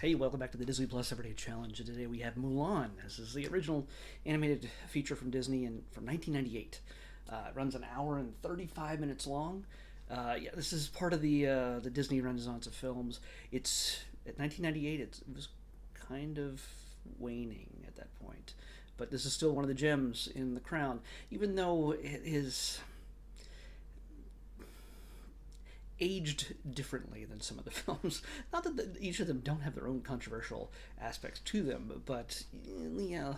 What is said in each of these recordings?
Hey, welcome back to the Disney Plus Everyday Challenge. And today we have Mulan. This is the original animated feature from Disney from 1998. It runs an hour and 35 minutes long. Yeah, this is part of the Disney Renaissance of films. It's at 1998. It was kind of waning at that point, but this is still one of the gems in the crown, even though it is aged differently than some of the films. Not that each of them don't have their own controversial aspects to them, but yeah,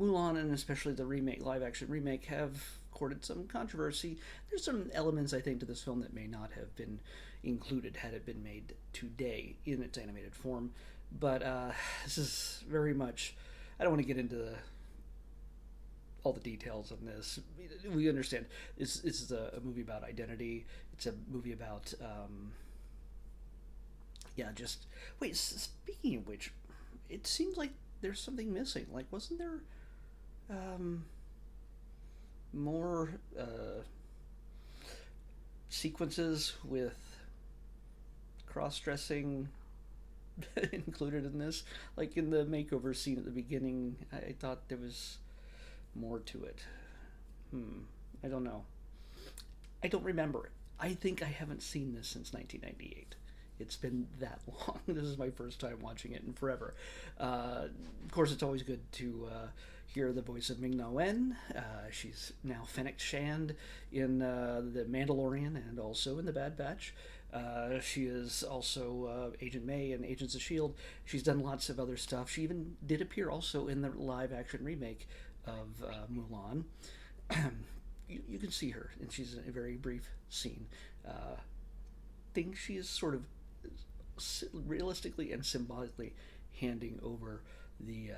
Mulan and especially the remake, live action remake, have courted some controversy. There's some elements I think to this film that may not have been included had it been made today in its animated form. But this is very much. I don't want to get into all the details on this. We understand this is a movie about identity. It's a movie about yeah. Just wait. Speaking of which, it seems like there's something missing. Like, wasn't there um, more sequences with cross dressing included in this? Like in the makeover scene at the beginning, I thought there was more to it. I don't know. I don't remember it. I think I haven't seen this since 1998. It's been that long. This is my first time watching it in forever. Of course, it's always good to hear the voice of Ming-Na Wen. She's now Fennec Shand in The Mandalorian and also in The Bad Batch. She is also Agent May in Agents of S.H.I.E.L.D. She's done lots of other stuff. She even did appear also in the live action remake of Mulan. You can see her, and she's in a very brief scene. Think she is sort of realistically and symbolically handing over the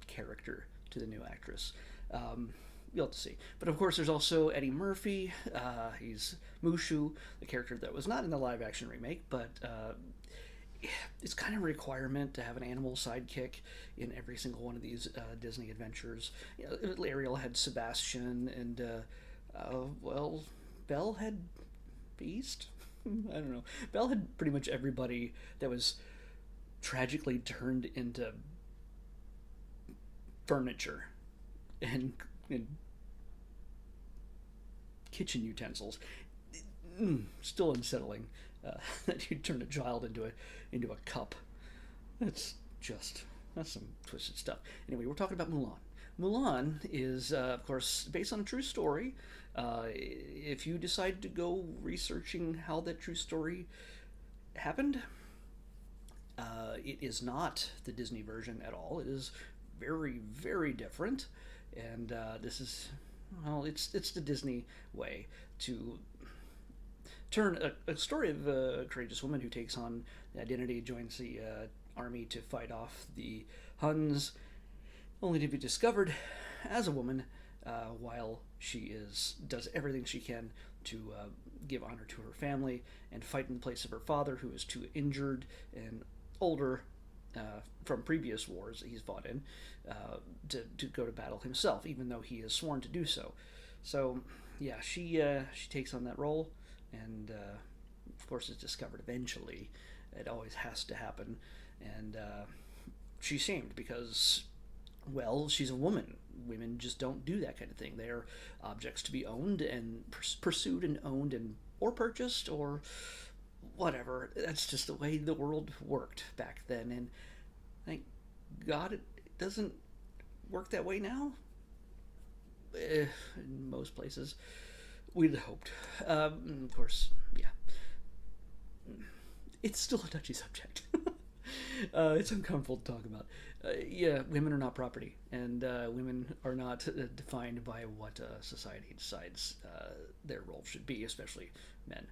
character to the new actress. You'll have to see. But of course, there's also Eddie Murphy. He's Mushu, the character that was not in the live action remake, but it's kind of a requirement to have an animal sidekick in every single one of these Disney adventures. You know, Ariel had Sebastian, and well, Belle had Beast. I don't know. Belle had pretty much everybody that was tragically turned into furniture and kitchen utensils. Still unsettling that you turn a child into a cup. That's just that's some twisted stuff. Anyway, we're talking about Mulan. Mulan is, of course, based on a true story. If you decide to go researching how that true story happened, it is not the Disney version at all. It is very, very different, and this is well, it's the Disney way to turn a story of a courageous woman who takes on the identity, joins the army to fight off the Huns, only to be discovered as a woman while she does everything she can to give honor to her family and fight in the place of her father, who is too injured and older from previous wars that he's fought in to go to battle himself, even though he is sworn to do so. So, yeah, she takes on that role, and of course, it's discovered eventually. It always has to happen, and she's shamed because, well, she's a woman. Women just don't do that kind of thing. They're objects to be owned and pursued and owned and or purchased or whatever. That's just the way the world worked back then, and thank God it doesn't work that way now. In most places, we'd hoped. Of course, yeah, it's still a touchy subject. It's uncomfortable to talk about. Yeah, women are not property, and women are not defined by what society decides their role should be, especially men.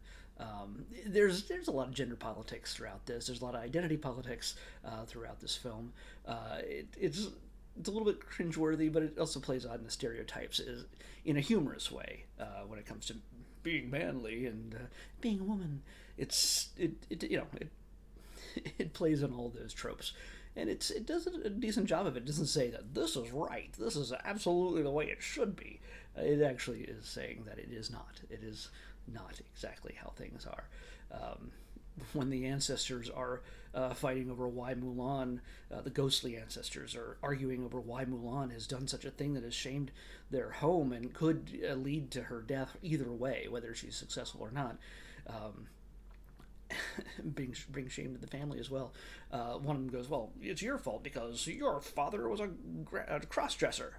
There's a lot of gender politics throughout this. There's a lot of identity politics throughout this film. It's a little bit cringeworthy, but it also plays on the stereotypes in a humorous way when it comes to being manly and being a woman. It plays on all those tropes, and it does a decent job of it. It doesn't say that this is right, this is absolutely the way it should be. It actually is saying that it is not. It is not exactly how things are. When the ancestors are fighting over why Mulan, the ghostly ancestors, are arguing over why Mulan has done such a thing that has shamed their home and could lead to her death either way, whether she's successful or not. Um, bring shame to the family as well. One of them goes, "Well, it's your fault because your father was a cross-dresser."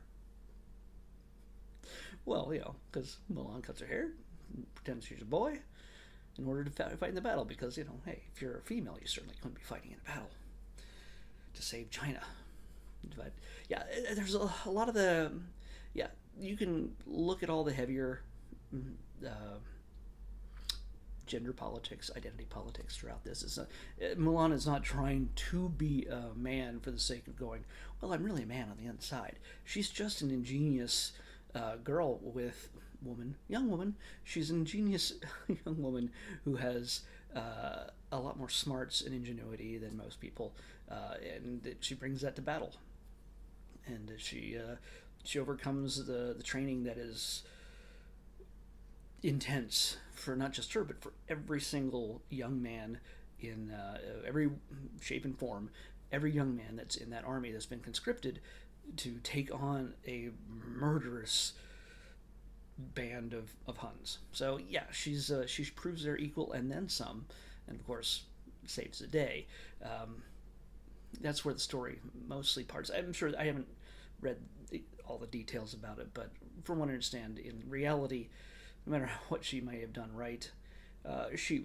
Well, because Mulan cuts her hair, pretends she's a boy, in order to fight in the battle. Because hey, if you're a female, you certainly couldn't be fighting in a battle to save China. But yeah, there's a lot of the You can look at all the heavier uh, gender politics, identity politics throughout this. Mulan is not trying to be a man for the sake of going, well, I'm really a man on the inside. She's just an ingenious young woman. She's an ingenious young woman who has a lot more smarts and ingenuity than most people, and she brings that to battle. And she overcomes the training that is intense for not just her, but for every single young man in every shape and form, every young man that's in that army that's been conscripted to take on a murderous band of Huns. So yeah, she proves they're equal and then some, and of course saves the day. That's where the story mostly parts. I'm sure I haven't read all the details about it, but from what I understand, in reality, no matter what she may have done right, she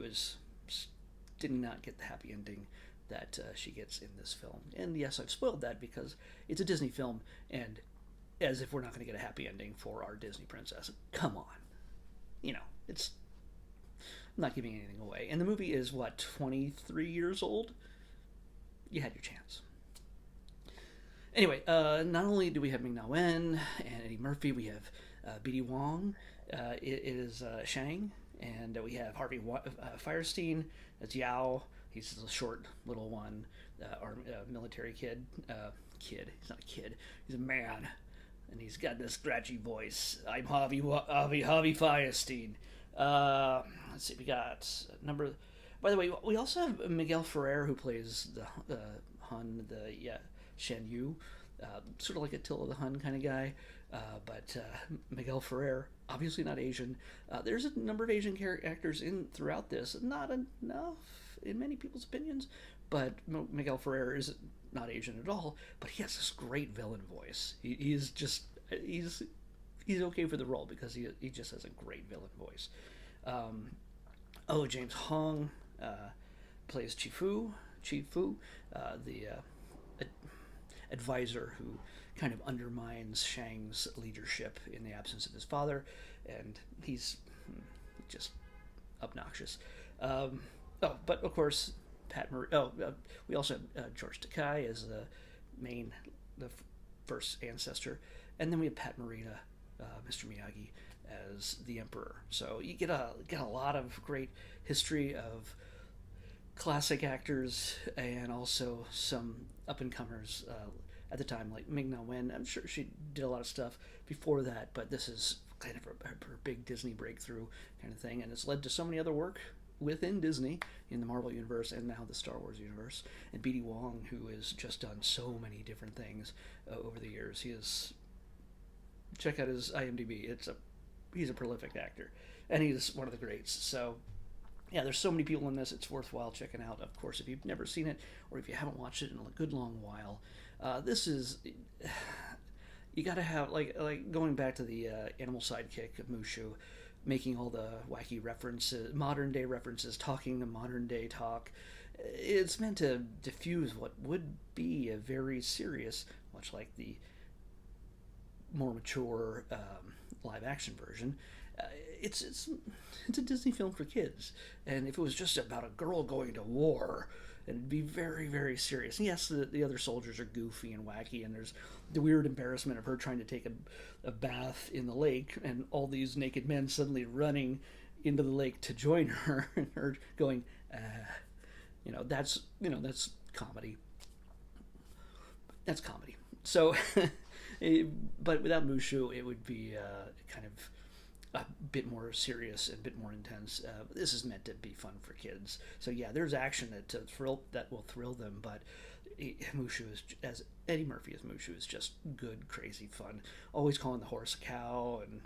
did not get the happy ending that she gets in this film. And yes, I've spoiled that because it's a Disney film, and as if we're not going to get a happy ending for our Disney princess. Come on. It's... I'm not giving anything away. And the movie is, 23 years old? You had your chance. Anyway, not only do we have Ming-Na Wen and Eddie Murphy, we have B.D. Wong. It is Shang, and we have Harvey Fierstein as Yao. He's a short little one, our military kid. He's not a kid. He's a man, and he's got this scratchy voice. I'm Harvey Fierstein. Let's see. We got number. By the way, we also have Miguel Ferrer, who plays the Hun, Shan Yu, sort of like Attila the Hun kind of guy. But Miguel Ferrer, obviously not Asian. There's a number of Asian actors throughout this. Not enough, in many people's opinions, but Miguel Ferrer is not Asian at all. But he has this great villain voice. He's okay for the role because he just has a great villain voice. James Hong plays Chifu, the advisor who kind of undermines Shang's leadership in the absence of his father, and he's just obnoxious. But of course, we also have George Takei as the first ancestor, and then we have Pat Morita, Mr. Miyagi, as the emperor. So you get a lot of great history of classic actors and also some up and comers at the time, like Ming-Na Wen. I'm sure she did a lot of stuff before that, but this is kind of her big Disney breakthrough kind of thing, and it's led to so many other work within Disney in the Marvel universe and now the Star Wars universe. And B.D. Wong, who has just done so many different things over the years. Check out his IMDb. He's a prolific actor, and he's one of the greats. So yeah, there's so many people in this, it's worthwhile checking out. Of course, if you've never seen it, or if you haven't watched it in a good long while, this is... You gotta have, like going back to the animal sidekick of Mushu, making all the wacky references, modern day references, talking the modern day talk. It's meant to diffuse what would be a very serious, much like the more mature live action version. It's a Disney film for kids, and if it was just about a girl going to war, it'd be very, very serious. And yes, the other soldiers are goofy and wacky, and there's the weird embarrassment of her trying to take a bath in the lake, and all these naked men suddenly running into the lake to join her, and her going, that's comedy. That's comedy. So, but without Mushu, it would be kind of a bit more serious and a bit more intense. This is meant to be fun for kids. So yeah, there's action that will thrill them, but Mushu is, as Eddie Murphy as Mushu, is just good, crazy fun. Always calling the horse a cow, and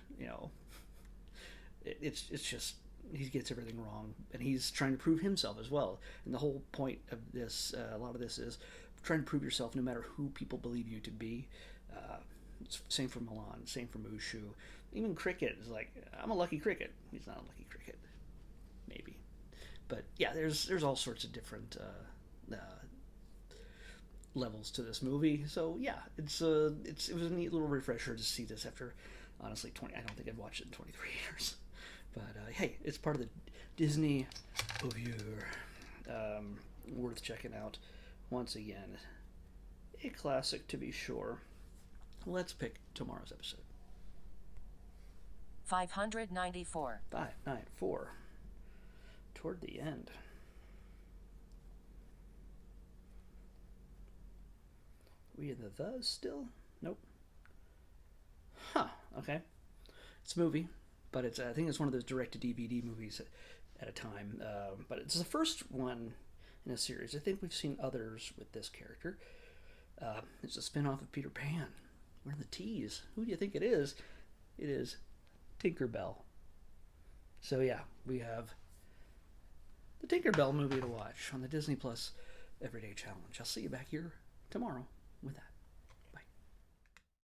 it's just he gets everything wrong, and he's trying to prove himself as well. And the whole point of this, a lot of this, is trying to prove yourself no matter who people believe you to be. Uh, Same for Mulan, same for Mushu. Even Cricket is like, I'm a lucky cricket. He's not a lucky cricket, maybe. But yeah, there's all sorts of different levels to this movie. So yeah, it was a neat little refresher to see this after honestly 20. I don't think I'd watched it in 23 years. But hey, it's part of the Disney Overview. Worth checking out once again. A classic to be sure. Let's pick tomorrow's episode. 594. 594. Toward the end. We in the thes still? Nope. Huh. Okay. It's a movie, but I think it's one of those direct-to-DVD movies at a time. But it's the first one in a series. I think we've seen others with this character. It's a spin-off of Peter Pan. We're in the T's. Who do you think it is? It is Tinkerbell. So yeah, we have the Tinkerbell movie to watch on the Disney Plus Everyday Challenge. I'll see you back here tomorrow with that.